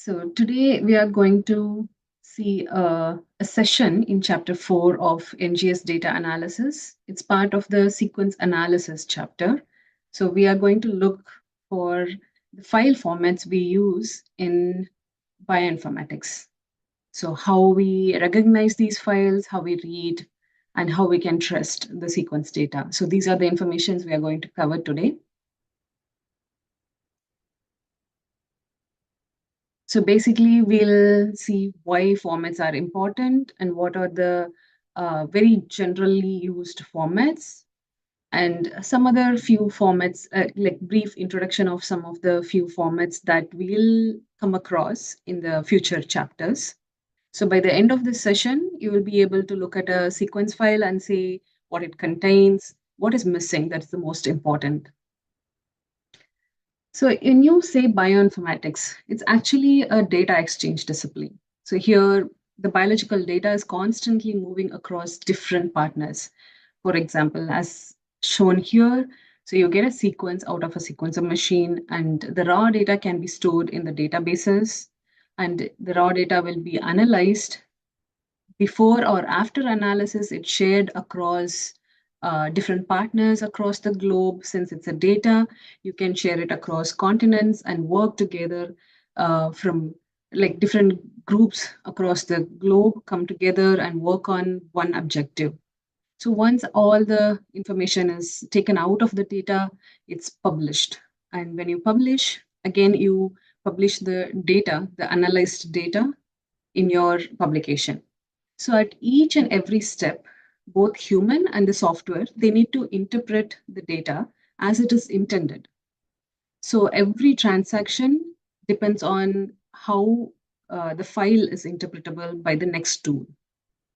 So today we are going to see a session in chapter 4 of NGS data analysis. It's part of the sequence analysis chapter. So we are going to look for the file formats we use in bioinformatics. So how we recognize these files, how we read, and how we can trust the sequence data. So these are the informations we are going to cover today. So basically, we'll see why formats are important and what are the very generally used formats, and some other few formats, like brief introduction of some of the few formats that we'll come across in the future chapters. So by the end of this session, you will be able to look at a sequence file and say what it contains, what is missing, that's the most important. So when you say bioinformatics, it's actually a data exchange discipline. So here, the biological data is constantly moving across different partners. For example, as shown here, so you get a sequence out of a sequencer machine, and the raw data can be stored in the databases, and the raw data will be analyzed. Before or after analysis, it's shared across different partners across the globe. Since it's a data, you can share it across continents and work together from like different groups across the globe come together and work on one objective. So once all the information is taken out of the data, it's published. And when you publish, again, you publish the data, the analyzed data in your publication. So at each and every step, both human and the software, they need to interpret the data as it is intended. So every transaction depends on how the file is interpretable by the next tool.